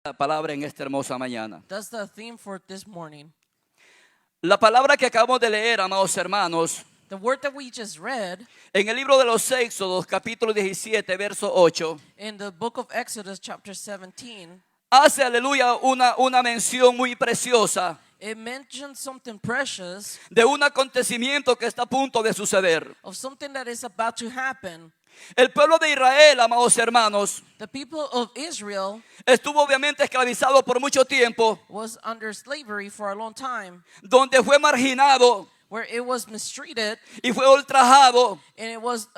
La palabra en esta hermosa mañana. That's the theme for this morning. La palabra que acabamos de leer, amados hermanos, The word that we just read en el libro de los Éxodos, capítulo 17, verso 8, in the book of Exodus, chapter 17, hace, aleluya, una mención muy preciosa it mentions something precious de un acontecimiento que está a punto de suceder. of something that is about to happen. El pueblo de Israel, amados hermanos, The people of Israel estuvo obviamente esclavizado por mucho tiempo, was under slavery for a long time, donde fue marginado where it was mistreated y fue ultrajado, and it was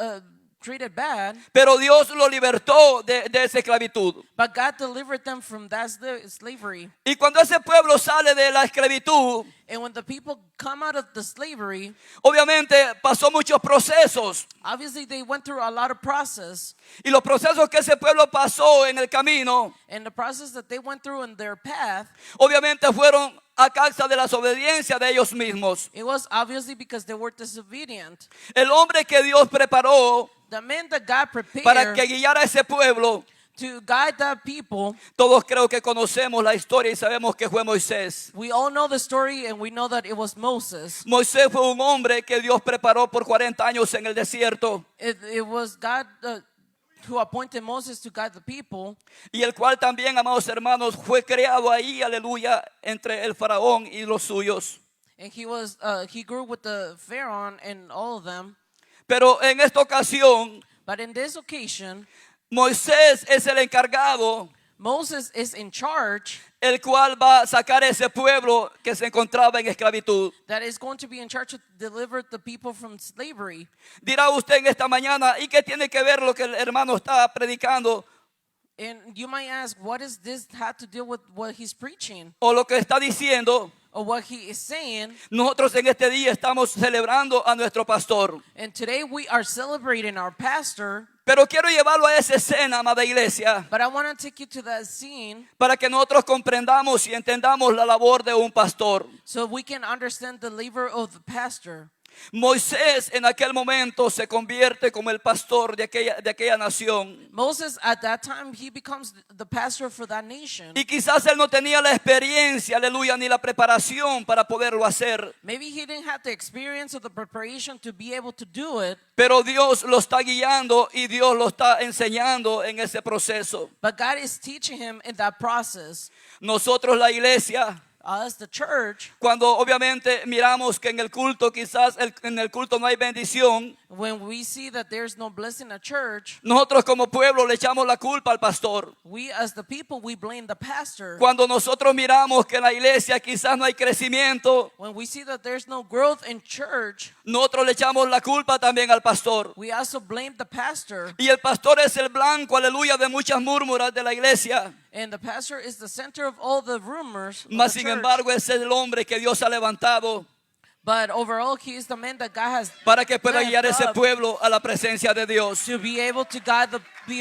treated bad, pero Dios lo libertó de esa esclavitud. but God delivered them from that slavery. Y cuando ese pueblo sale de la esclavitud, And when the people come out of the slavery, obviamente pasó muchos procesos. obviously they went through a lot of process. Y los procesos que ese pueblo pasó en el camino, And the process that they went through in their path, obviamente fueron a causa de la desobediencia de ellos mismos. it was obviously because they were disobedient. El hombre que Dios preparó The man that God para prepared que guiara a ese pueblo, to guide that people, todos creo que conocemos la historia y sabemos que fue Moisés. we all know the story and we know that it was Moses. Moisés fue un hombre que Dios preparó por 40 años en el desierto It was God who appointed Moses to guide the people, y el cual también, amados hermanos, fue creado ahí, aleluya, entre el faraón y los suyos. and he grew with the Pharaoh and all of them. Pero en esta ocasión, But in this occasion, Moisés es el encargado, Moses is in charge, el cual va a sacar ese pueblo que se encontraba en esclavitud. that is going to be in charge to deliver the people from slavery. Dirá usted en esta mañana, ¿y qué tiene que ver lo que el hermano está predicando And you might ask, what does this have to do with what he's preaching o lo que está diciendo? or what he is saying? Nosotros en este día estamos celebrando a nuestro pastor. And today we are celebrating our pastor, Pero quiero llevarlo a esa escena, amada iglesia, but I want to take you to that scene para que nosotros comprendamos y entendamos la labor de un pastor. so we can understand the labor of the pastor. Moisés en aquel momento se convierte como el pastor de aquella nación. Moses, at that time, he becomes the pastor for that nation. Y quizás él no tenía la experiencia, aleluya, ni la preparación para poderlo hacer. Maybe he didn't have the experience or the preparation to be able to do it, Pero Dios lo está guiando y Dios lo está enseñando en ese proceso. but God is teaching him in that process. Nosotros, la iglesia, Us, the church, cuando obviamente miramos que en el culto, quizás en el culto no hay bendición, when we see that there's no blessing in a church, nosotros como pueblo le echamos la culpa al pastor. we as the people, we blame the pastor. Cuando nosotros miramos que en la iglesia quizás no hay crecimiento, When we see that there's no growth in church, nosotros le echamos la culpa también al pastor. we also blame the pastor. Y el pastor es el blanco, aleluya, de muchas murmuras de la iglesia. And the pastor is the center of all the rumors of Mas the sin church. embargo es el hombre que Dios ha levantado But overall, he is the man that God has para que pueda guiar left ese up pueblo a la presencia de Dios. to be able to guide the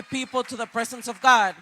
people to the presence of God.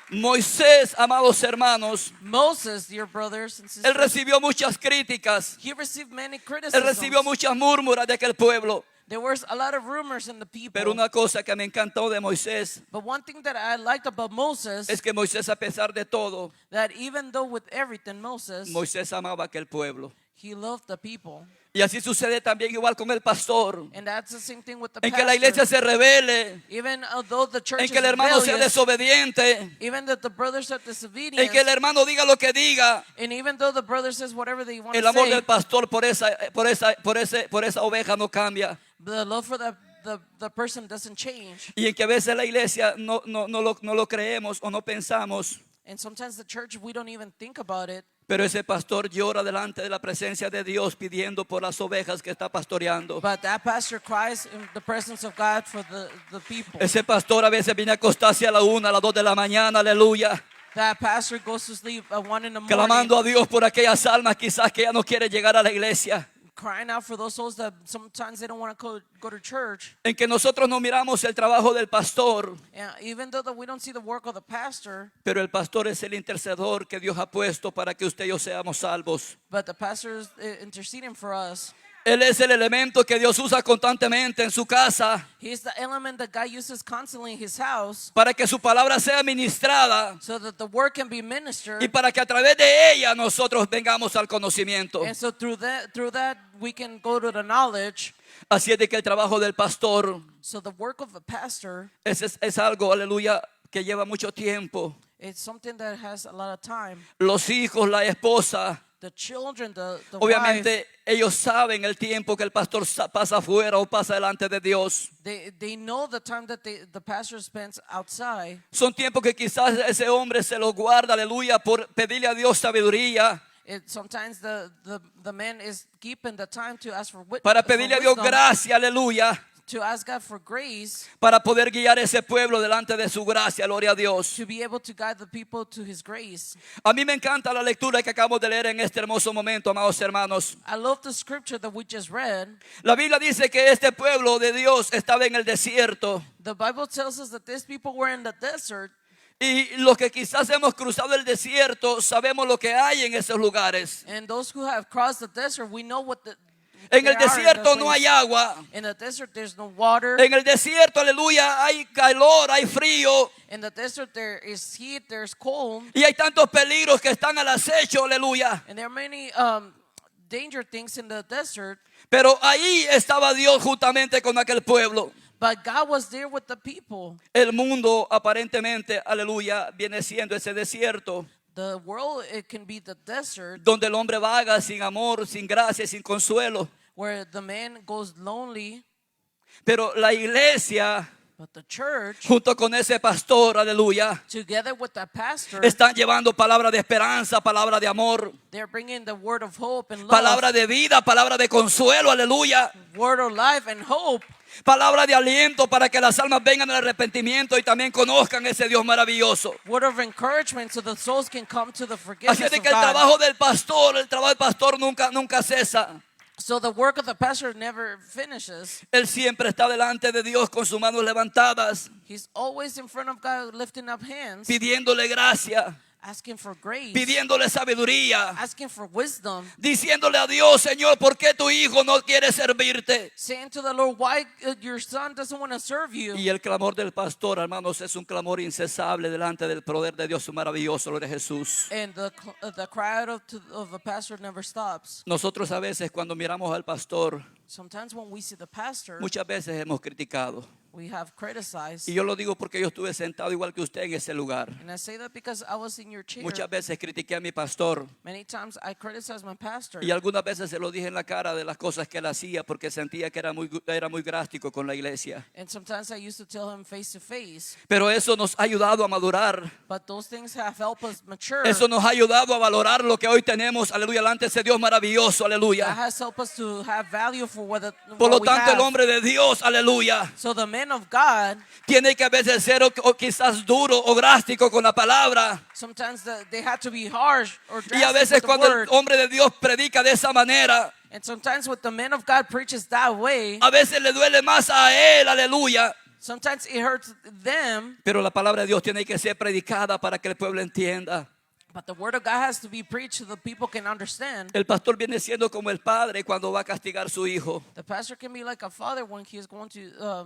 Moisés, amados hermanos, Moses, dear brothers and él sisters, recibió muchas críticas, he received many él criticisms. recibió muchas murmuras de aquel pueblo. There was a lot of rumors in the people. Pero una cosa que me encantó de Moisés But one thing that I liked about Moses, es que Moisés, a pesar de todo, that even though with everything Moisés amaba a aquel pueblo. he loved the people. Y así sucede también igual con el pastor. And that's the same thing with the En que pastor. la iglesia se revele, Even though the church en is que el hermano sea rebellious, desobediente, even that the brothers are disobedient, en que el hermano diga lo que diga, and even though the brother says whatever they want el to amor say, del pastor por esa oveja no cambia. the love for the person doesn't change. Y en que a veces la iglesia no lo creemos o no pensamos, And sometimes the church, we don't even think about it. pero ese pastor llora delante de la presencia de Dios pidiendo por las ovejas que está pastoreando. But that pastor cries in the presence of God for the people. Ese pastor a veces viene a acostarse a la 1, a las 2 de la mañana, aleluya, That pastor goes to sleep at 1 in the morning, clamando a Dios por aquellas almas quizás que ya no quiere llegar a la iglesia. crying out for those souls that sometimes they don't want to go to church. En que nosotros no miramos el trabajo del pastor, And even though that we don't see the work of the pastor, pero el pastor es el intercedor que Dios ha puesto para que usted y yo seamos salvos. but the pastor is interceding for us. Él es el elemento que Dios usa constantemente en su casa He's the element that God uses constantly in his house para que su palabra sea ministrada so that the word can be ministered. y para que a través de ella nosotros vengamos al conocimiento. And so through that we can go to the knowledge. Así es de que el trabajo del pastor So the work of a pastor, es algo, aleluya, que lleva mucho tiempo. it's something that has a lot of time. Los hijos, la esposa, The children, the wife, obviamente ellos saben el tiempo que el pastor pasa afuera o pasa delante de Dios. they know the time that the pastor spends outside. Son tiempos que quizás ese hombre se los guarda, aleluya, por pedirle a Dios sabiduría, Sometimes the man is keeping the time to ask for para pedirle a Dios wisdom, gracia, aleluya, to ask God for grace, para poder guiar ese pueblo delante de su gracia, gloria a Dios. to be able to guide the people to his grace. A mí me encanta la lectura que acabamos de leer en este hermoso momento, amados hermanos. I love the scripture that we just read. La Biblia dice que este pueblo de Dios estaba en el desierto. The Bible tells us that these people were in the desert, Y los que quizás hemos cruzado el desierto sabemos lo que hay en esos lugares. and those who have crossed the desert, we know what En el they are in desierto the no place. hay agua. In the desert, there's no water. En el desierto, aleluya, hay calor, hay frío. In the desert, there is heat, there's cold, Y hay tantos peligros que están al acecho, aleluya. and there are many danger things in the desert. Pero ahí estaba Dios justamente con aquel pueblo. But God was there with the people. El mundo aparentemente, aleluya, viene siendo ese desierto The world, it can be the desert donde el hombre vaga sin amor, sin gracia, sin consuelo. where the man goes lonely, Pero la iglesia, but the church, junto con ese pastor, aleluya, together with the pastor, están llevando palabra de esperanza, palabra de amor, they're bringing the word of hope and love, palabra de vida, palabra de consuelo, aleluya, word of life and hope, palabra de aliento para que las almas vengan al arrepentimiento y también conozcan ese Dios maravilloso. word of encouragement so the souls can come to the Así forgiveness es de of que el God. trabajo del pastor, el trabajo del pastor nunca cesa. So the work of the pastor never finishes. Él siempre está delante de Dios con sus manos levantadas, He's always in front of God lifting up hands, pidiéndole gracia, asking for grace, pidiéndole sabiduría, asking for wisdom, diciéndole a Dios, Señor, ¿por qué tu hijo no quiere servirte? saying to the Lord, why your son doesn't want to serve you. Y el clamor del pastor, hermanos, es un clamor incesable delante del poder de Dios maravilloso, gloria a Jesús. And the cry out of the pastor never stops. Nosotros a veces cuando miramos al pastor, Sometimes when we see the pastor, muchas veces hemos criticado. we have criticized. Y yo lo digo porque yo estuve sentado igual que usted en ese lugar. And I say that because I was in your chair. Muchas veces critiqué a mi pastor Many times I criticized my pastor. y algunas veces se lo dije en la cara de las cosas que él hacía porque sentía que era muy drástico con la iglesia. And sometimes I used to tell him face to face. Pero eso nos ha ayudado a madurar. But those things have helped us mature. Eso nos ha ayudado a valorar lo que hoy tenemos, aleluya, delante de ese Dios maravilloso, That aleluya. has helped us to have value for what Por lo we tanto, el have. hombre de Dios, aleluya, So the man of God, tiene que a veces ser o quizás duro o drástico con la palabra. sometimes they have to be harsh or Y a drastic veces with the cuando el word. hombre de Dios predica de esa manera, And sometimes when the man of God preaches that way, a veces le duele más a él, aleluya. sometimes it hurts them. Pero la palabra de Dios tiene que ser predicada para que el pueblo entienda. But the word of God has to be preached so the people can understand. El pastor viene siendo como el padre cuando va a castigar a su hijo. The pastor can be like a father when he is going to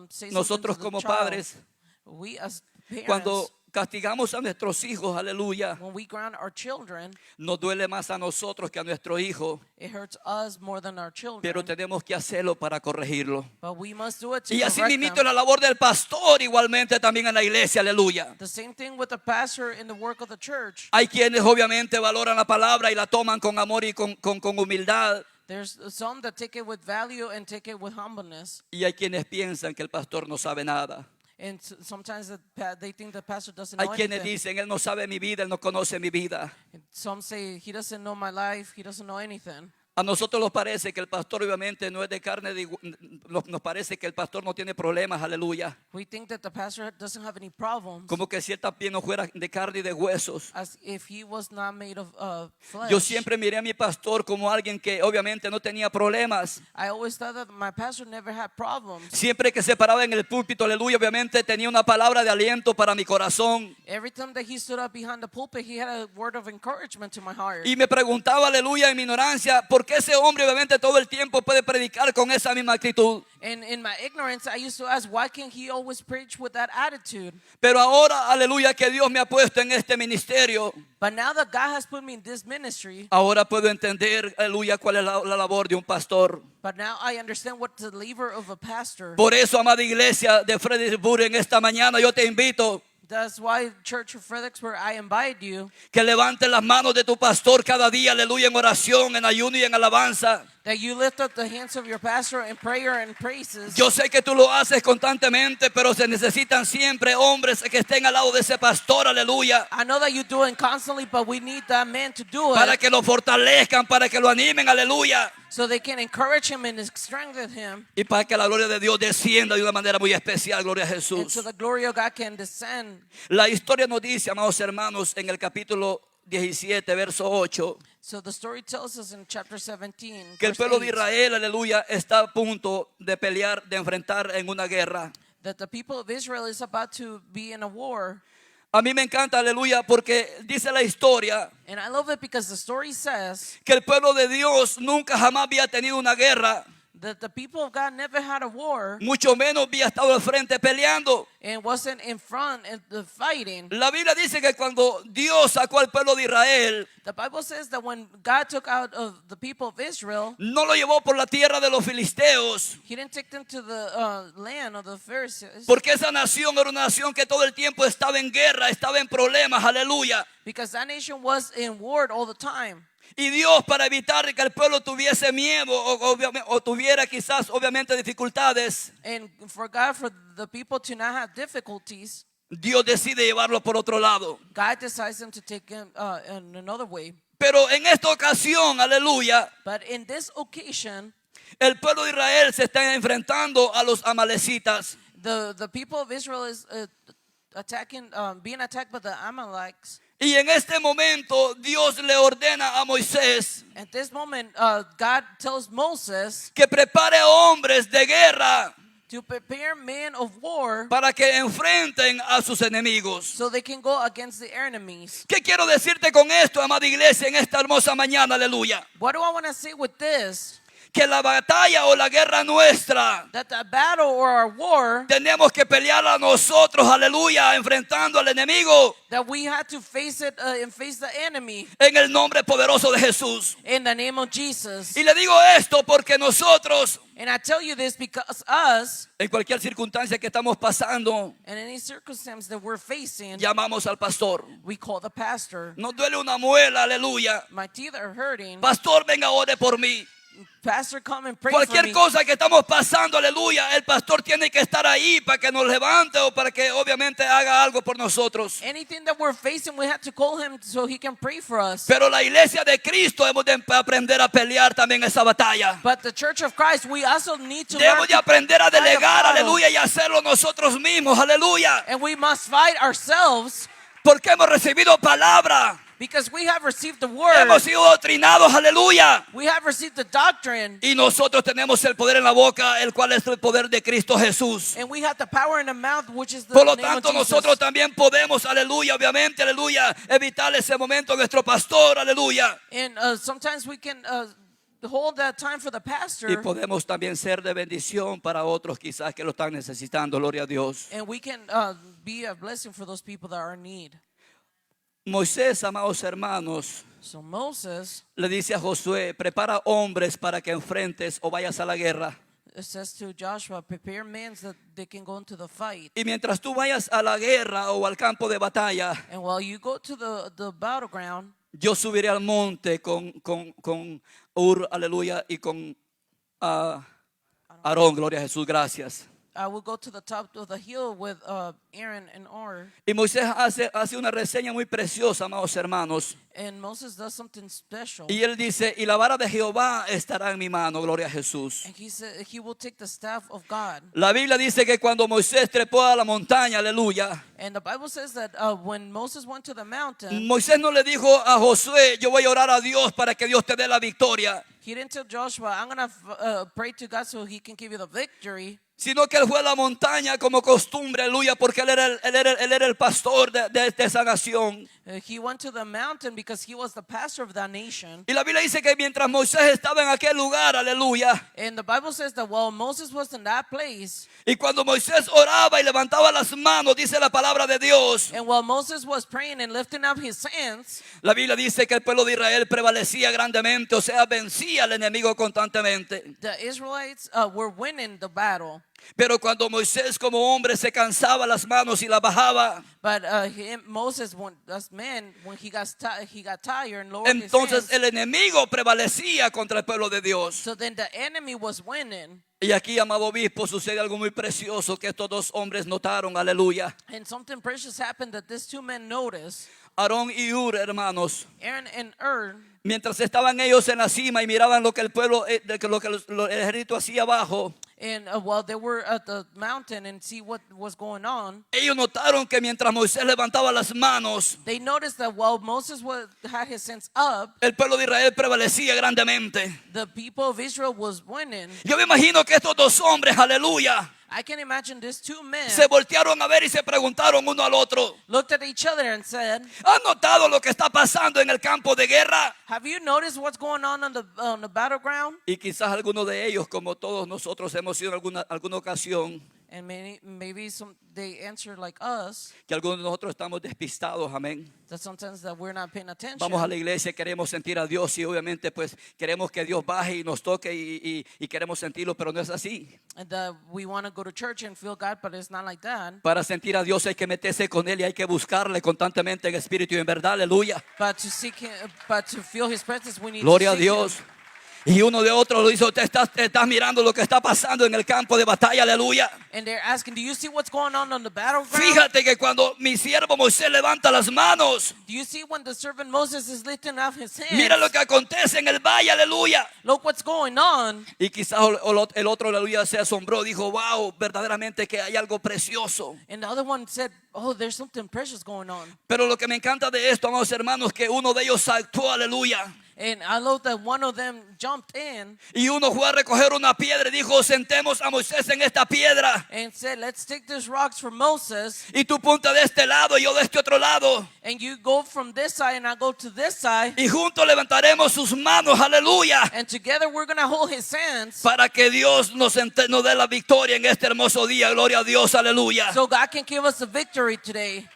say something Nosotros to the como child. padres, We as parents, cuando castigamos a nuestros hijos, aleluya, when we ground our children, nos duele más a nosotros que a nuestro hijo. it hurts us more than our children. Pero tenemos que hacerlo para corregirlo. But we must do it to Y así correct mismo them. la labor del pastor igualmente también en la iglesia, aleluya. The same thing with the pastor in the work of the church. Hay quienes obviamente valoran la palabra y la toman con amor y con humildad. There's some that take it with value and take it with humbleness. Y hay quienes piensan que el pastor no sabe nada. And sometimes they think the pastor doesn't Hay know quienes anything. dicen, él no sabe mi vida, él no conoce mi vida. And some say he doesn't know my life, he doesn't know anything. A nosotros nos parece que el pastor obviamente no es de carne, nos parece que el pastor no tiene problemas, aleluya. We think that the pastor doesn't have any problems, Como que si él también no fuera de carne y de huesos. as if he was not made of flesh. Yo siempre miré a mi pastor como alguien que obviamente no tenía problemas. I always thought that my pastor never had problems. Siempre que se paraba en el púlpito, aleluya, obviamente tenía una palabra de aliento para mi corazón. Every time that he stood up behind the pulpit, he had a word of encouragement to my heart. Y me preguntaba, aleluya, en mi ignorancia, ¿por porque ese hombre obviamente todo el tiempo puede predicar con esa misma actitud. And in my ignorance, I used to ask, why can't he always preach with that attitude? Pero ahora, aleluya, que Dios me ha puesto en este ministerio, But now that God has put me in this ministry, ahora puedo entender, aleluya, cuál es la labor de un pastor. but now I understand what the labor of a pastor. Por eso, amada iglesia de Fredericksburg, en esta mañana yo te invito That's why, Church of Fredericksburg, I invite you que levantes las manos de tu pastor cada día, aleluya, en oración, en ayuno y en alabanza. that you lift up the hands of your pastor in prayer and praises. Yo sé que tú lo haces constantemente, pero se necesitan siempre hombres que estén al lado de ese pastor, aleluya, I know that you do it constantly, but we need that man to do para it que lo fortalezcan, para que lo animen, aleluya, so they can encourage him and strengthen him, y para que la gloria de Dios descienda de una manera muy especial, gloria a and Jesús. so the glory of God can descend. La historia nos dice, amados hermanos, en el capítulo 17, verso 8, So the story tells us in chapter 17, que el verse pueblo de 8, Israel, aleluya, está a punto de pelear, de enfrentar en una guerra. that the people of Israel is about to be in a war. A mí me encanta, aleluya, porque dice la historia And I love it because the story says que el pueblo de Dios nunca jamás había tenido una guerra, that the people of God never had a war mucho menos había estado al frente peleando. and wasn't in front of the fighting. La Biblia dice que cuando Dios sacó al pueblo de Israel, The Bible says that when God took out of the people of Israel, no lo llevó por la tierra de los filisteos, He didn't take them to the land of the Pharisees, porque esa nación era una nación que todo el tiempo estaba en guerra, estaba en problemas, aleluya. because that nation was in war all the time. Y Dios, para evitar que el pueblo tuviese miedo o tuviera quizás obviamente dificultades, And for God, for the people to not have difficulties, Dios decide llevarlo por otro lado. God decides them to take him in another way. Pero en esta ocasión, aleluya, But in this occasion, el pueblo de Israel se está enfrentando a los amalecitas. the people of Israel is being attacked by the Amalekites. Y en este momento Dios le ordena a Moisés At this moment, God tells Moses que prepare hombres de guerra to prepare men of war para que enfrenten a sus enemigos. so they can go against the enemies. ¿Qué quiero decirte con esto, amada iglesia, en esta hermosa mañana? Aleluya. What do I want to say with this? Que la batalla o la guerra nuestra That the battle or our war, tenemos que pelearla nosotros, aleluya, enfrentando al enemigo that we had to face it and face the enemy en el nombre poderoso de Jesús. in the name of Jesus. Y le digo esto porque nosotros, And I tell you this because us, en cualquier circunstancia que estamos pasando, in any circumstance that we're facing, llamamos al pastor. we call the pastor. Nos duele una muela, aleluya. My teeth are hurting. Pastor, venga, ore por mí. Pastor, come and pray for Cualquier me. cosa que estamos pasando, aleluya, el pastor tiene que estar ahí para que nos levante o para que obviamente haga algo por nosotros. Anything that we're facing, we have to call him so he can pray for us. Pero la iglesia de Cristo hemos de aprender a pelear también esa batalla. But the Church of Christ, we also need to learn Debemos de to aprender a fight a delegar, battle. aleluya, y hacerlo nosotros mismos, aleluya. And we must fight ourselves Porque hemos recibido palabra, because we have received the word. hemos sido doctrinados, aleluya. We have received the doctrine. Y nosotros tenemos el poder en la boca, el cual es el poder de Cristo Jesús. And we have the power in the mouth, which is the Por lo name of tanto, Jesus. nosotros también podemos, aleluya, obviamente, aleluya, evitar ese momento a nuestro pastor, aleluya. And sometimes we can hold that time for the pastor. Y podemos también ser de bendición para otros quizás que lo están necesitando, gloria a Dios. And we can be a blessing for those people that are in need. Moisés, amados hermanos, So Moses, le dice a Josué, prepara hombres para que enfrentes o vayas a la guerra. it says to Joshua, prepare men so that they can go into the fight. Y mientras tú vayas a la guerra o al campo de batalla, And while you go to the battleground, yo subiré al monte con Ur, aleluya, y con Aarón, gloria a Jesús, gracias. I will go to the top of the hill with Aaron and Ur. Y Moisés hace una reseña muy preciosa, amados hermanos. And Moses does something special. Y él dice, y la vara de Jehová estará en mi mano, gloria a Jesús. And he said he will take the staff of God. La Biblia dice que cuando Moisés trepó a la montaña, aleluya, And the Bible says that when Moses went to the mountain, Moisés no le dijo a Josué, yo voy a orar a Dios para que Dios te dé la victoria. he didn't tell Joshua, I'm going to pray to God so he can give you the victory. sino que él fue a la montaña como costumbre, aleluya, porque él era el pastor de esa nación. He went to the mountain because he was the pastor of that nation. Y la Biblia dice que mientras Moisés estaba en aquel lugar, aleluya, And the Bible says that while Moses was in that place, y cuando Moisés oraba y levantaba las manos, dice la palabra de Dios, and while Moses was praying and lifting up his hands, la Biblia dice que el pueblo de Israel prevalecía grandemente, o sea, vencía al enemigo constantemente. the Israelites were winning the battle. Pero cuando Moisés como hombre se cansaba las manos y las bajaba, But Moses, as man, when he got tired and lowered his entonces hands, el enemigo prevalecía contra el pueblo de Dios. so then the enemy was winning. Y aquí, amado obispo, sucede algo muy precioso que estos dos hombres notaron, aleluya. And something precious happened that these two men noticed. Aarón y Ur, hermanos, Aaron and Ur, mientras estaban ellos en la cima y miraban lo que el pueblo, lo que el ejército hacía abajo, and while they were at the mountain and see what was going on, ellos notaron que mientras Moisés levantaba las manos, they noticed that while Moses had his hands up, el pueblo de Israel prevalecía grandemente. the people of Israel was winning. Yo me imagino que estos dos hombres, aleluya, I can imagine these two men se voltearon a ver y se preguntaron uno al otro: looked at each other and said, ¿han notado lo que está pasando en el campo de guerra? have you noticed what's going on the battleground? Y quizás algunos de ellos, como todos nosotros hemos sido en alguna ocasión, And maybe they answer like us, que algunos de nosotros estamos despistados, amén. that sometimes that we're not paying attention. Vamos a la iglesia, queremos sentir a Dios y obviamente pues queremos que Dios baje y nos toque y queremos sentirlo, pero no es así. And we want to go to church and feel God, but it's not like that. Para sentir a Dios hay que meterse con Él y hay que buscarle constantemente en espíritu y en verdad, aleluya. But to seek Him, but to feel His presence, we need Gloria to a seek Dios. Him. Y uno de otro lo hizo: te estás mirando lo que está pasando en el campo de batalla, aleluya. And they're asking, do you see what's going on the battleground? Fíjate que cuando mi siervo Moisés levanta las manos, Do you see when the servant Moses is lifting up his hands? mira lo que acontece en el valle, aleluya. Look what's going on. Y quizás el otro, aleluya, se asombró, dijo: wow, verdaderamente que hay algo precioso. And the other one said, oh, there's something precious going on. Pero lo que me encanta de esto, amados hermanos, que uno de ellos actuó, aleluya. And I love that one of them jumped in Y uno fue a recoger una piedra y dijo: sentemos a Moisés en esta piedra. and said, let's take these rocks from Moses, Y tú ponte de este lado y yo de este otro lado. and you go from this side and I go to this side, Y juntos levantaremos sus manos, aleluya, and together we're going to hold his hands para que Dios nos dé la victoria en este hermoso día. Gloria a Dios, aleluya. so God can give us a victory today.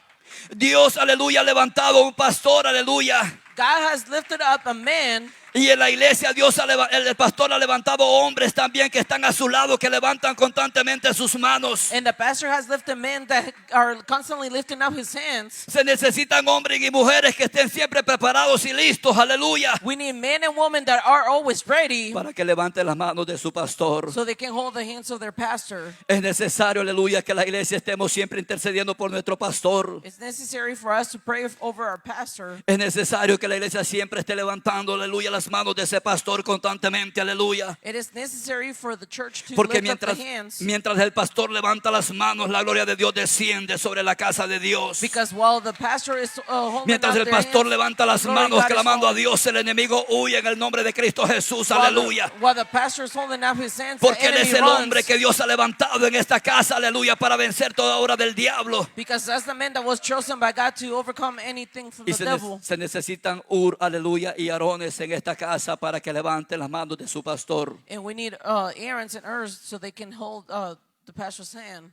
Dios, aleluya, ha levantado un pastor, aleluya. God has lifted up a man. Y en la iglesia Dios el pastor ha levantado hombres también que están a su lado, que levantan constantemente sus manos. And the pastor has lifted men that are constantly lifting up his hands. Se necesitan hombres y mujeres que estén siempre preparados y listos, aleluya, We need men and women that are always ready para que levanten las manos de su pastor. so they can hold the hands of their pastor. Es necesario, aleluya, que la iglesia estemos siempre intercediendo por nuestro pastor. It's necessary for us to pray over our pastor. Es necesario que la iglesia siempre esté levantando, aleluya, las manos de ese pastor constantemente, aleluya. It is necessary for the church to Porque lift up the hands. mientras el pastor levanta las manos, la gloria de Dios desciende sobre la casa de Dios. Because while the pastor is holding Mientras up el their pastor hands, levanta las glory manos God is clamando a falling. Dios, el enemigo huye en el nombre de Cristo Jesús, While aleluya. while the pastor is holding up his hands, the Porque Él enemy es el runs. hombre que Dios ha levantado en esta casa, aleluya, para vencer toda obra del diablo. Because that's the man that was chosen by God to overcome anything from Y the devil. se necesitan Ur, aleluya, y Arones en esta casa para que levanten las manos de su pastor. And we need Aaron's and Urs so they can hold the pastor's hand.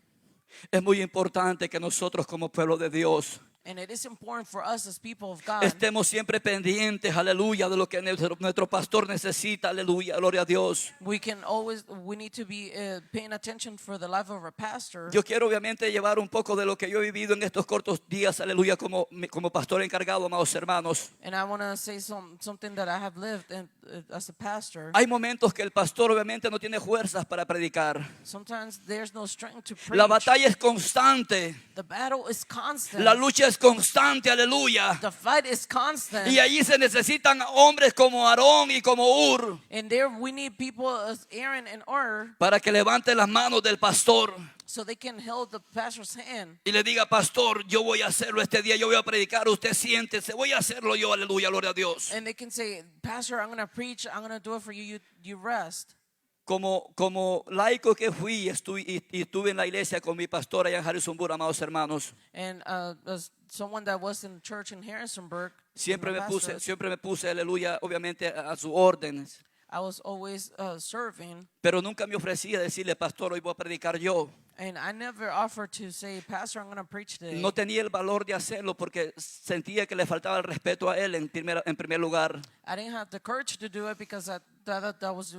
Es muy importante que nosotros como pueblo de Dios And it is important for us as people of God estemos siempre pendientes, aleluya, de lo que nuestro pastor necesita, aleluya, gloria a Dios. we need to be paying attention for the life of our pastor. Yo quiero obviamente llevar un poco de lo que yo he vivido en estos cortos días, aleluya, como pastor encargado, amados hermanos. And I want to say something that I have lived as a pastor. Hay momentos que el pastor obviamente no tiene fuerzas para predicar. Sometimes there's no strength to preach. La batalla es constante, The battle is constant. la lucha es constante, aleluya. The fight is constant. Y allí se necesitan hombres como Aarón y como Ur And there we need people as Aaron and Ur para que levanten las manos del pastor so they can hold the pastor's hand. y le diga: pastor, yo voy a hacerlo este día, yo voy a predicar, usted siéntese, voy a hacerlo yo, aleluya, gloria a Dios. And they can say, Pastor, I'm going to preach. I'm going to do it for you. You rest. como laico que fui, estuve en la iglesia con mi pastor allá en Harrisonburg, amados hermanos. And as someone that was in church in Harrisonburg, Siempre my me pastor, puse, aleluya, obviamente a sus órdenes. I was always serving. Pero nunca me ofrecía decirle, pastor, hoy voy a predicar yo. And I never offered to say, Pastor, I'm going to preach today. No tenía el valor de hacerlo porque sentía que le faltaba el respeto a él en primer lugar. I didn't have the courage to do it because I thought that was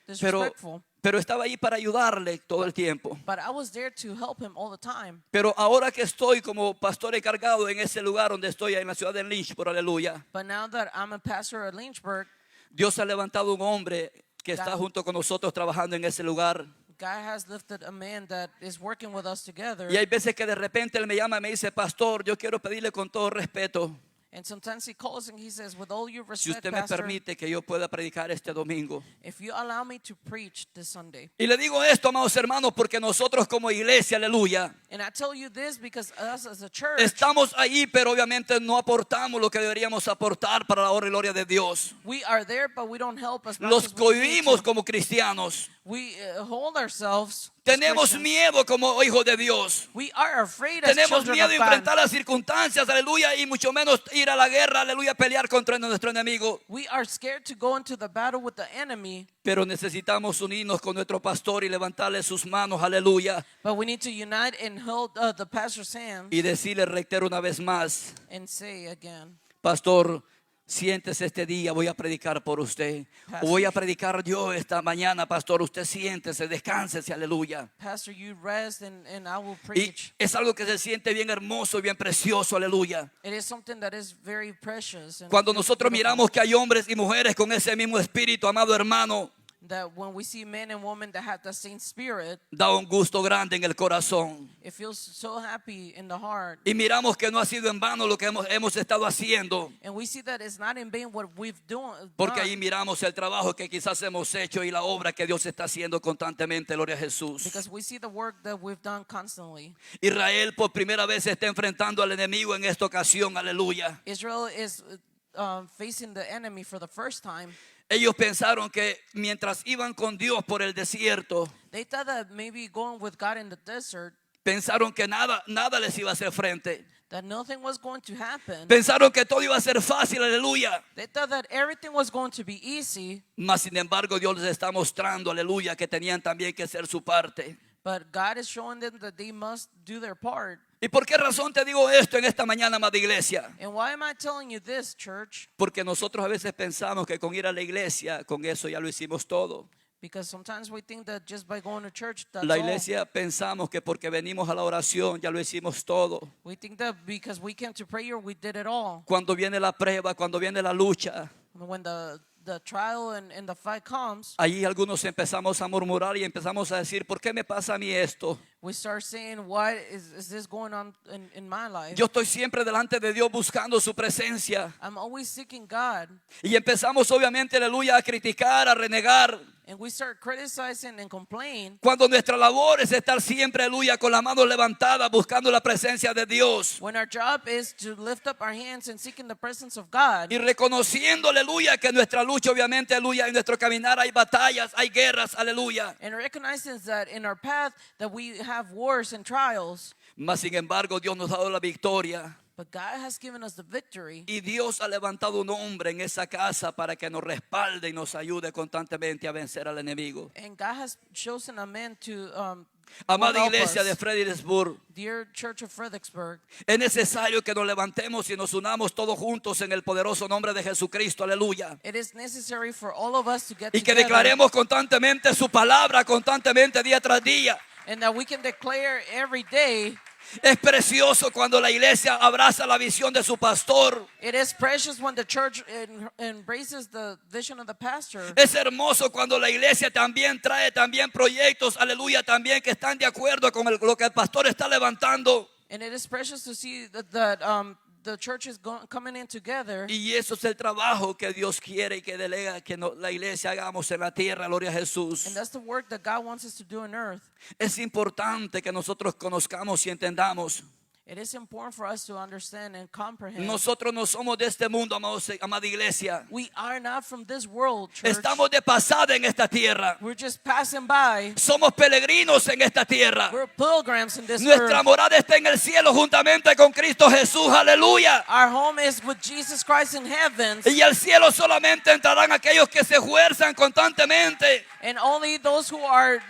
disrespectful. Pero estaba ahí para ayudarle todo el tiempo. But I was there to help him all the time. Pero ahora que estoy como pastor encargado en ese lugar donde estoy, en la ciudad de Lynchburg, aleluya, But now that I'm a pastor at Lynchburg, Dios ha levantado un hombre que está junto con nosotros trabajando en ese lugar. God has lifted a man that is working with us together. Y hay veces que de repente él me llama y me dice, pastor, yo quiero pedirle con todo respeto, And sometimes he calls and he says, with all your si respect, usted me Pastor, permite que yo pueda predicar este domingo. if you allow me to preach this Sunday. Y le digo esto, amados hermanos, porque nosotros como iglesia, aleluya, And I tell you this because us as a church, estamos ahí, pero obviamente no aportamos lo que deberíamos aportar para la honra y gloria de Dios. we are there, but we don't help as much Los as we need cohibimos to. como cristianos. We hold ourselves. as Tenemos Christians. miedo como hijos de Dios. We are afraid as Tenemos children miedo of de God. enfrentar las circunstancias, aleluya, y mucho menos ir a la guerra, aleluya, a pelear contra nuestro enemigo. We are scared to go into the battle with the enemy, Pero necesitamos unirnos con nuestro pastor y levantarle sus manos, aleluya, but we need to unite and hold the pastor's hand y decirle, reitero una vez más, and say again, pastor, siéntese este día, voy a predicar por usted. O voy a predicar yo esta mañana, pastor, usted siéntese, descánsese, aleluya. Pastor, you rest and I will Y preach. es algo que se siente bien hermoso y bien precioso, aleluya. It is something that is very precious. And Cuando nosotros beautiful. miramos que hay hombres y mujeres con ese mismo espíritu, amado hermano, That when we see men and women that have the same spirit, da un gusto grande en el corazón. it feels so happy in the heart. Y miramos que no ha sido en vano lo que hemos estado haciendo, And we see that it's not in vain what we've porque ahí done, miramos el trabajo que quizás hemos hecho y la obra que Dios está haciendo constantemente, gloria a Jesús. because we see the work that we've done constantly. Israel por primera vez se está enfrentando al enemigo en esta ocasión, aleluya. Israel is facing the enemy for the first time. Ellos pensaron que mientras iban con Dios por el desierto, They thought that maybe going with God in the desert, pensaron que nada les iba a hacer frente. that nothing was going to happen. Pensaron que todo iba a ser fácil, aleluya. They thought that everything was going to be easy, Mas sin embargo Dios les está mostrando, aleluya, que tenían también que hacer su parte. but God is showing them that they must do their part. ¿Y por qué razón te digo esto en esta mañana, amada iglesia? And why am I telling you this, church? Porque nosotros a veces pensamos que con ir a la iglesia, con eso ya lo hicimos todo. Because sometimes we think that just by going to church, that's La all. iglesia pensamos que porque venimos a la oración ya lo hicimos todo. We think that because we came to prayer, we did it all. Cuando viene la prueba, cuando viene la lucha, When the trial and the fight comes, ahí algunos empezamos a murmurar y empezamos a decir, ¿por qué me pasa a mí esto? we start saying, why is this going on in my life? Yo estoy siempre delante de Dios buscando su presencia. I'm always seeking God. Y empezamos obviamente, aleluya, a criticar, a renegar. And we start criticizing and complaining Cuando nuestra labor es estar siempre, aleluya, con las manos levantadas, buscando la presencia de Dios. when our job is to lift up our hands and seeking the presence of God. Y reconociendo, aleluya, que en nuestra lucha, obviamente, aleluya, en nuestro caminar hay batallas, hay guerras, aleluya. And recognizing that in our path that we have wars and trials, Mas sin embargo, Dios nos ha dado la victoria. but God has given us the victory. Y Dios ha levantado un hombre en esa casa para que nos respalde y nos ayude constantemente a vencer al enemigo. And God has chosen a man to Amada help iglesia us. de Fredericksburg, Dear Church of Fredericksburg, es necesario que nos levantemos y nos unamos todos juntos en el poderoso nombre de Jesucristo, aleluya. it is necessary for all of us to get Y que together declaremos constantemente su palabra, constantemente día tras día. and that we can declare every day. Es precioso cuando la iglesia abraza la visión de su pastor. It is precious when the church embraces the vision of the pastor. Es hermoso cuando la iglesia también trae también proyectos, aleluya, también que están de acuerdo con lo que el pastor está levantando. And it is precious to see that the church is coming in together. Y eso es el trabajo que Dios quiere y que delega que la iglesia hagamos en la tierra, gloria a Jesús. And that's the work that God wants us to do on earth. Es importante que nosotros conozcamos y entendamos It is important for us to understand and comprehend. Nosotros no somos de este mundo, amada iglesia. We are not from this world, church. Estamos de pasada en esta tierra. We're just passing by. Somos peregrinos en esta tierra. We're pilgrims in this Nuestra earth. morada está en el cielo juntamente con Cristo Jesús. Aleluya. Our home is with Jesus Christ in heavens. Y al cielo solamente entrarán aquellos que se esfuerzan constantemente. And only those who are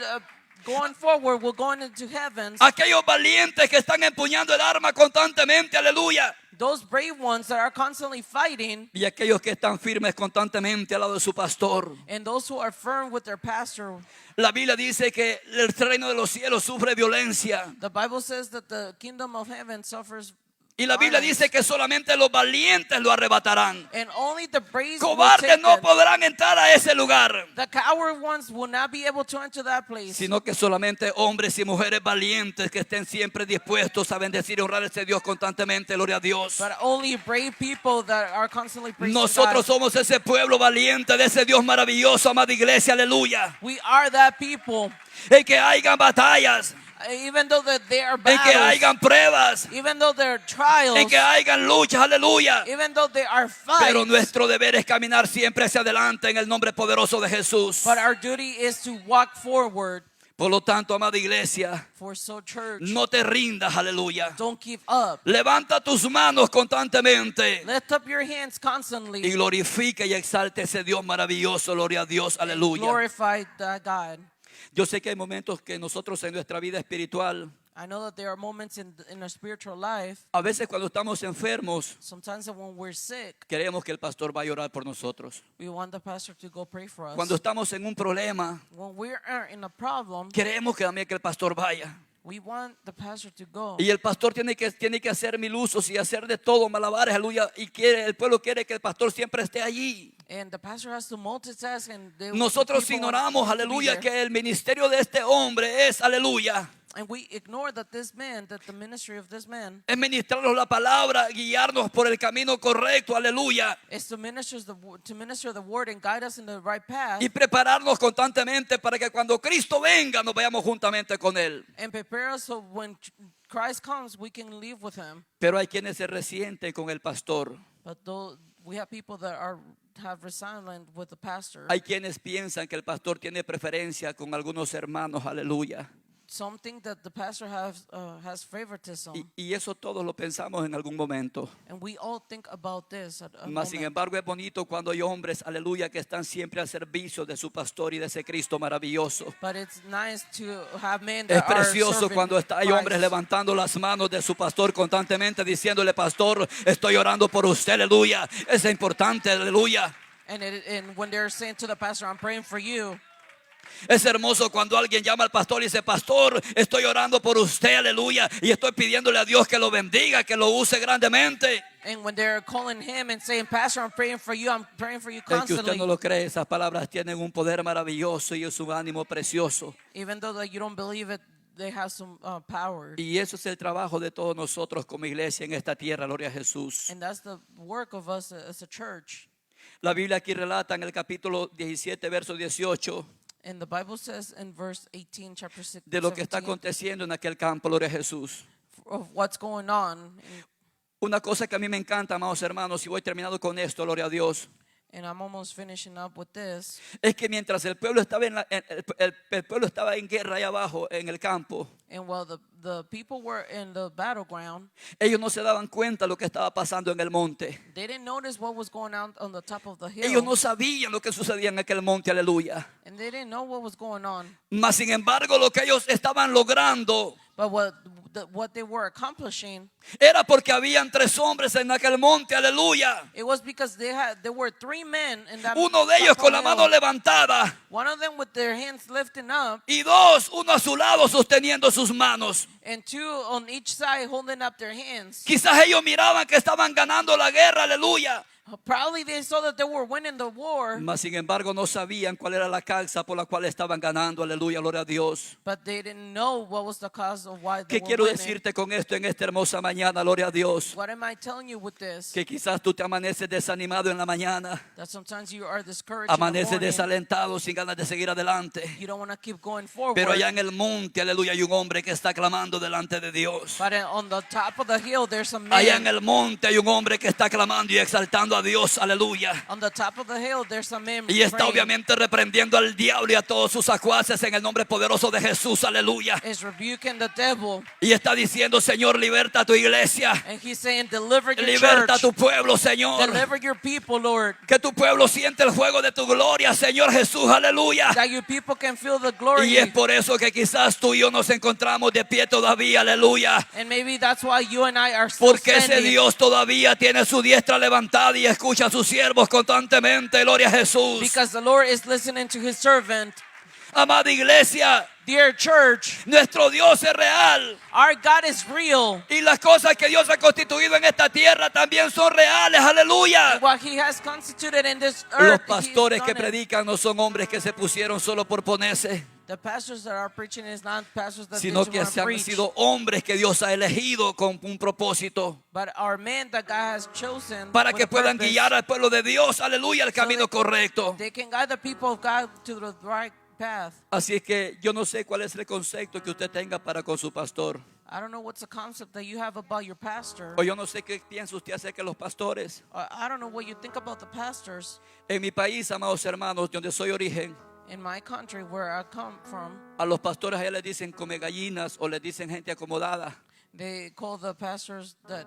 going forward will go into heavens. Aquellos valientes que están empuñando el arma constantemente. Aleluya. Those brave ones that are constantly fighting. Y aquellos que están firmes constantemente al lado de su pastor. And those who are firm with their pastor. La Biblia dice que el reino de los cielos sufre violencia. The Bible says that the kingdom of heaven suffers. Y la Biblia dice que solamente los valientes lo arrebatarán. And only the brave will Cobardes take no it. podrán entrar a ese lugar. The coward ones will not be able to enter that place. Sino que solamente hombres y mujeres valientes que estén siempre dispuestos a bendecir y honrar a ese Dios constantemente. Gloria a Dios. But only brave people that are constantly praising Nosotros God. somos ese pueblo valiente de ese Dios maravilloso, amada iglesia. Aleluya. We are that people. En que hayan batallas, Even though that there are en que battles, hayan pruebas, even though there are trials, en que hayan luchas. Aleluya. even though there are Pero fights, nuestro deber es caminar siempre hacia adelante en el nombre poderoso de Jesús. but our duty is to walk forward. Por lo tanto, amada iglesia, For so, church, no te rindas. Aleluya. don't give up. Levanta tus manos constantemente Lift up your hands y constantly. glorifica y exalte ese Dios maravilloso. Gloria a Dios. Aleluya. Glorify God. Yo sé que hay momentos que nosotros en nuestra vida espiritual, I know that there are moments in our spiritual life, a veces cuando estamos enfermos, sometimes that when we're sick, queremos que el pastor vaya a orar por nosotros. we want the pastor to go pray for us. Cuando estamos en un problema, When we are in a problem, queremos que también que el pastor vaya. we want the pastor to go. Y el pastor tiene que hacer mil usos y hacer de todo, malabares, aleluya. Y el pueblo quiere que el pastor siempre esté allí. And the pastor has to multitask, and Nosotros the people want ignoramos, to be aleluya, there. que el ministerio de este hombre es, aleluya, And we ignore that the ministry of this man es ministrarnos la palabra, guiarnos por el camino correcto, aleluya, is to minister the word and guide us in the right path, y prepararnos constantemente para que cuando Cristo venga nos vayamos juntamente con Él. and prepare us so when Christ comes we can live with him. Pero hay quienes se resienten con el pastor. But though we have people that have resentment with the pastor. Hay quienes piensan que el pastor tiene preferencia con algunos hermanos, aleluya. Some think that the pastor has favoritism, Y eso todos lo pensamos en algún momento. and we all think about this at a Mas sin moment. embargo es bonito cuando hay hombres, aleluya, que están siempre al servicio de su pastor y de ese Cristo maravilloso. But it's nice to have men Es that are precioso serving cuando hay hombres Christ. levantando las manos de su pastor constantemente diciéndole: pastor, estoy orando por usted, aleluya. Es importante, aleluya. And when they're saying to the pastor, I'm praying for you. Es hermoso cuando alguien llama al pastor y dice: pastor, estoy orando por usted, aleluya, y estoy pidiéndole a Dios que lo bendiga, que lo use grandemente. And when they're calling him and saying, Pastor, I'm praying for you El que constantly. usted no lo cree, esas palabras tienen un poder maravilloso y es un ánimo precioso. Even though that you don't believe it, they have some power. Y eso es el trabajo de todos nosotros como iglesia en esta tierra, gloria a Jesús. And that's the work of us as a church. La Biblia aquí relata en el capítulo 17, verso 18, And the Bible says in verse 18, chapter 6, de lo que está 17, aconteciendo en aquel campo, gloria a Jesús. of what's going on. Una cosa que a mí me encanta, amados hermanos, y voy terminando con esto, gloria a Dios, And I'm almost finishing up with this. es que mientras el pueblo estaba el pueblo estaba en guerra ahí abajo en el campo, And while the people were in the battleground, ellos no se daban cuenta de lo que estaba pasando en el monte. they didn't notice what was going on the top of the hill. Ellos no sabían lo que sucedía en aquel monte, aleluya. And they didn't know what was going on. Mas sin embargo, lo que ellos estaban logrando But what they were accomplishing, era porque habían 3 hombres en aquel monte, aleluya. it was because there were 3 men in that Uno de ellos con la hill. mano levantada One of them with their hands lifting up, y 2, uno a su lado sosteniendo sus manos. and 2 on each side holding up their hands. Quizás ellos miraban que estaban ganando la guerra, aleluya. Probably they saw that they were winning the war, mas sin embargo no sabían cuál era la causa por la cual estaban ganando. Aleluya, gloria a Dios. but they didn't know what was the cause of why they ¿Qué were quiero winning. decirte con esto en esta hermosa mañana? Gloria a Dios. What am I telling you with this? Que quizás tú te amaneces desanimado en la mañana, That sometimes you are discouraged in the amaneces morning. desalentado sin ganas de seguir adelante. You don't want to keep going forward. Pero allá en el monte, aleluya, hay un hombre que está clamando delante de Dios. But on the top of the hill, there's a man. Allá en el monte hay un hombre que está clamando y exaltando a Dios, aleluya. On the top of the hill, there's a man Y está praying. obviamente reprendiendo al diablo y a todos sus acuaces en el nombre poderoso de Jesús, aleluya. Is rebuking the devil. Y está diciendo, Señor, liberta a tu iglesia, And he's saying, deliver your liberta a church. tu pueblo, Señor. Deliver your people, Lord. Que tu pueblo siente el fuego de tu gloria, Señor Jesús, aleluya. That your people can feel the glory. Y es por eso que quizás tú y yo nos encontramos de pie todavía, aleluya. And maybe that's why you and I are still Porque ese standing. Dios todavía tiene su diestra levantada y escucha a sus siervos constantemente, gloria a Jesús. Because the Lord is listening to his servant. Amada iglesia, Dear church, nuestro Dios es real. our God is real. Y las cosas que Dios ha constituido en esta tierra también son reales, aleluya. What he has constituted in this Los earth, pastores he's que done it. predican no son hombres que se pusieron solo por ponerse, The pastors that are preaching is not pastors that sino just que want se to han preach. sido hombres que Dios ha elegido con un propósito But our men that God has chosen para with que a puedan purpose, guiar al pueblo de Dios, aleluya, al camino correcto. they can guide the people of God to the right path. Así es que yo no sé cuál es el concepto que usted tenga para con su pastor, I don't know what's the concept that you have about your pastor. o yo no sé qué piensa usted acerca de los pastores. I don't know what you think about the pastors. En mi país, amados hermanos, de donde soy origen, In my country, where I come from, a los pastores allá les dicen come gallinas o les dicen gente acomodada, they call the pastors that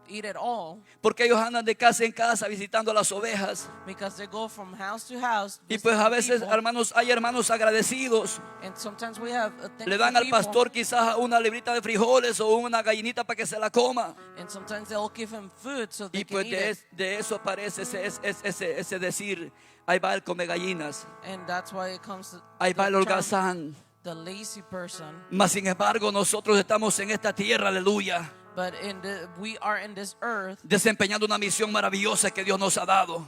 eat it all porque ellos andan de casa en casa visitando a las ovejas. because they go from house to house. Y pues a visiting veces, people. hermanos, hay hermanos agradecidos. And sometimes we have Le dan al thankful pastor people, quizás una librita de frijoles o una gallinita para que se la coma. and sometimes they'll give him food so they Y can pues eat it. de eso aparece ese decir, ahí va el come gallinas, And that's why it comes to ahí va el the term, holgazán. the lazy person. Mas sin embargo nosotros estamos en esta tierra, aleluya, But we are in this earth desempeñando una misión maravillosa que Dios nos ha dado.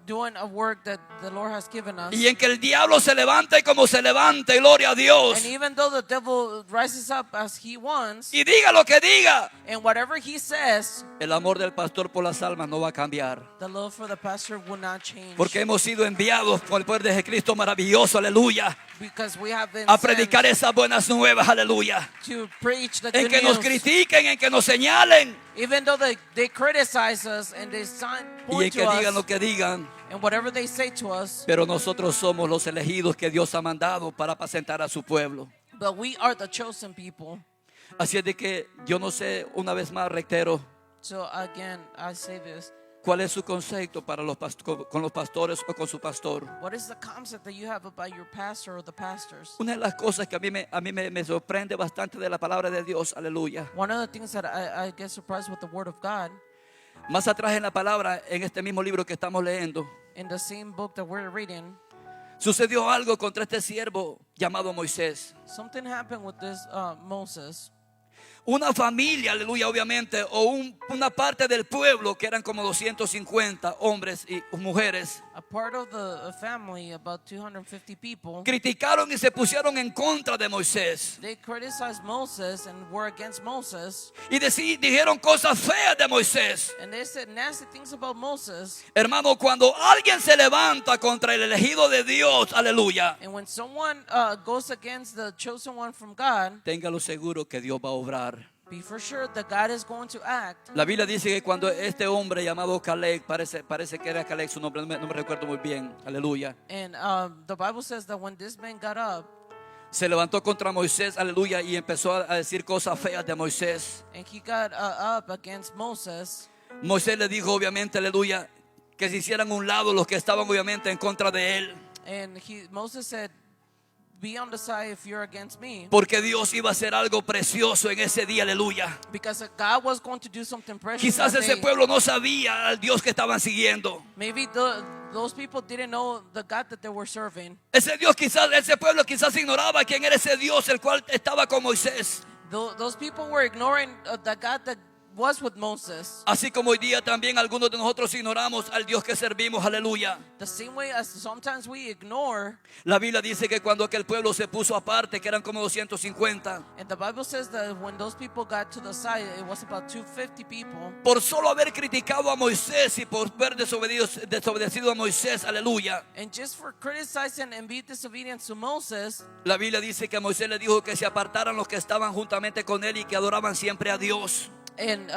doing a work that the Lord has given us. Y en que el diablo se levante como se levante, gloria a Dios. And even though the devil rises up as he wants, Y diga lo que diga, and whatever he says, el amor del pastor por las almas no va a cambiar. the love for the pastor will not change. Porque hemos sido enviados por el poder de Cristo maravilloso, aleluya, Because we have been a sent predicar esas buenas nuevas, aleluya. to preach the En good que nos news. critiquen, en que nos señalen Even though they criticize us and they y en point que to digan us, lo que digan. and whatever they say to us, Pero nosotros somos los elegidos que Dios ha mandado para apacentar a su pueblo. but we are the chosen people. Así es de que yo no sé, una vez más reitero, So again, I say this. cuál es su concepto para con los pastores o con su pastor. What is the concept that you have about your pastor or the pastors? Una de las cosas que a mí me sorprende bastante de la palabra de Dios, aleluya. One of the things that I get surprised with the word of God, Más atrás en la palabra, en este mismo libro que estamos leyendo, in the same book that we're reading, sucedió algo contra este siervo llamado Moisés. something happened with this Moses. Una familia, aleluya, obviamente, o una parte del pueblo que eran como 250 hombres y mujeres, A part of the family, about 250 people, criticaron y se pusieron en contra de Moisés. they criticized Moses and were against Moses. Y dijeron cosas feas de Moisés. And they said nasty things about Moses. Hermano, cuando alguien se levanta contra el elegido de Dios, aleluya, And when someone goes against the chosen one from God, téngalo seguro que Dios va a obrar. be for sure that God is going to act. La Biblia dice que cuando este hombre llamado Caleb, parece que era Caleb su nombre, no me recuerdo muy bien, aleluya, And the Bible says that when this man got up se levantó contra Moisés, aleluya, y empezó a decir cosas feas de Moisés. and he got up against Moses, Moisés le dijo obviamente, aleluya, que se hicieran a un lado los que estaban obviamente en contra de él, and Moses said, be on the side if you're against me. porque Dios iba a hacer algo precioso en ese día, aleluya. Because God was going to do something precious. Quizás that ese day. pueblo no sabía al Dios que estaban siguiendo. Maybe those people didn't know the God that they were serving. Ese pueblo quizás ignoraba quién era ese Dios el cual estaba con Moisés. Those people were ignoring the God that was with Moses. Así como hoy día también algunos de nosotros ignoramos al Dios que servimos, aleluya. The same way as sometimes we ignore, La Biblia dice que cuando aquel pueblo se puso aparte, que eran como 250, and the Bible says that when those people got to the side, it was about 250 people. por solo haber criticado a Moisés y por haber desobedecido a Moisés, aleluya. And just for criticizing and being disobedient to Moses, La Biblia dice que Moisés le dijo que se apartaran los que estaban juntamente con él y que adoraban siempre a Dios. and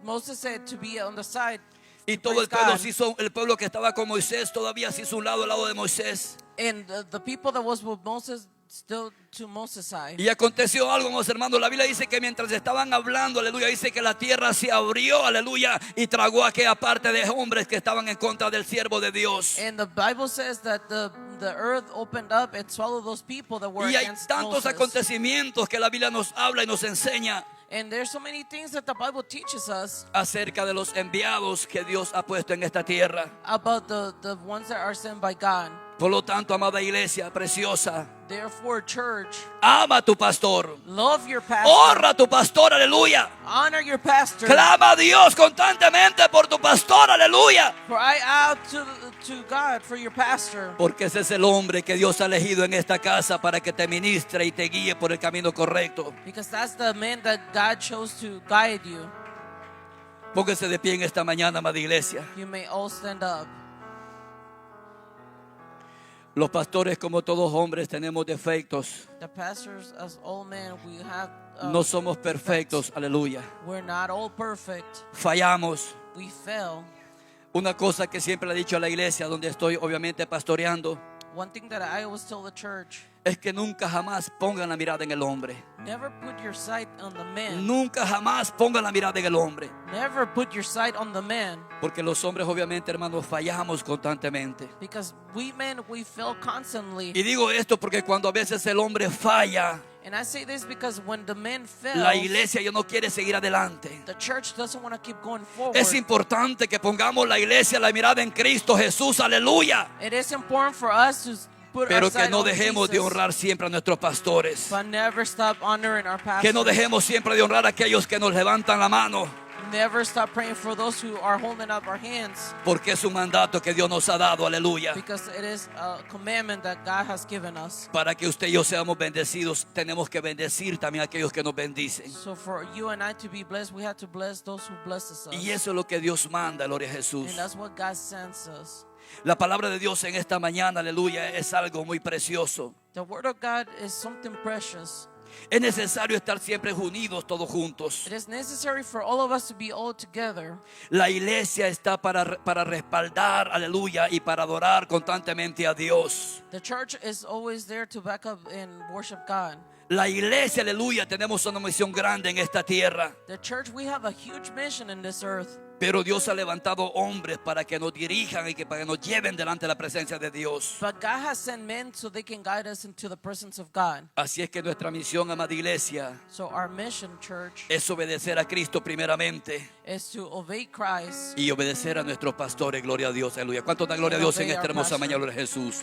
Moses said to be on the side. Y to todo el praise pueblo, God. el pueblo que estaba con Moisés todavía se hizo un lado al lado de Moisés. And the people that was with Moses still to Moses' side. Y aconteció algo, mis hermanos. La Biblia dice que mientras estaban hablando, aleluya, dice que la tierra se abrió, aleluya, y tragó a aquella parte de hombres que estaban en contra del siervo de Dios. And the Bible says that the earth opened up and swallowed those people that were Y hay against tantos Moses. acontecimientos que la Biblia nos habla y nos enseña And there's so many things that the Bible teaches us acerca de los enviados que Dios ha puesto en esta tierra. about the ones that are sent by God. Por lo tanto, amada iglesia preciosa, Therefore, church, ama a tu pastor, love your pastor, honra a tu pastor, aleluya. honor your pastor. Clama a Dios constantemente por tu pastor, aleluya. Cry out to God for your pastor. Porque ese es el hombre que Dios ha elegido en esta casa para que te ministre y te guíe por el camino correcto. Because that's the man that God chose to guide you. Póngase de pie en esta mañana, amada iglesia. You may all stand up. Los pastores, como todos hombres, tenemos defectos. The pastors, as all men, we have. No somos perfectos, aleluya. We're not all perfect. Fallamos. We fail. Una cosa que siempre le he dicho a la iglesia donde estoy obviamente pastoreando One thing that I always tell the church: es que nunca jamás pongan la mirada en el hombre. never put your sight on the man. Nunca jamás pongan la mirada en el hombre. Never put your sight on the man. Porque los hombres obviamente, hermanos, fallamos constantemente. Because we men, we fail constantly. Y digo esto porque cuando a veces el hombre falla, And I say this because when the man la fails, iglesia ya no quiere seguir adelante. the church doesn't want to keep going forward. Es importante que pongamos la iglesia, la mirada en Cristo Jesús, aleluya. It is important for us to put Pero our que sight no on dejemos de Jesus, honrar siempre a nuestros pastores. but never stop honoring our pastors. Que no dejemos siempre de honrar a aquellos que nos levantan la mano. Never stop praying for those who are holding up our hands, Porque es un mandato que Dios nos ha dado, aleluya. because it is a commandment that God has given us. Para que usted y yo seamos bendecidos, tenemos que bendecir también a aquellos que nos bendicen. So for you and I to be blessed, we have to bless those who blesses us. Y eso es lo que Dios manda, gloria a Jesús. And that's what God sends us. La palabra de Dios en esta mañana, aleluya, es algo muy precioso. The word of God is something precious. Es necesario estar siempre unidos, todos juntos. It is necessary for all of us to be all together. La iglesia está para respaldar, aleluya, y para adorar constantemente a Dios. The church is always there to back up and worship God. La iglesia, aleluya, tenemos una misión grande en esta tierra. The church, we have a huge mission in this earth. Pero Dios ha levantado hombres para que nos dirijan y para que nos lleven delante de la presencia de Dios. But God has sent men so they can guide us into the presence of God. Así es que nuestra misión, amada iglesia, So our mission, church, es obedecer a Cristo primeramente is to obey Christ y obedecer a nuestros pastores. Gloria a Dios, aleluya. ¿Cuánto da gloria a Dios en esta hermosa mañana, gloria a Jesús?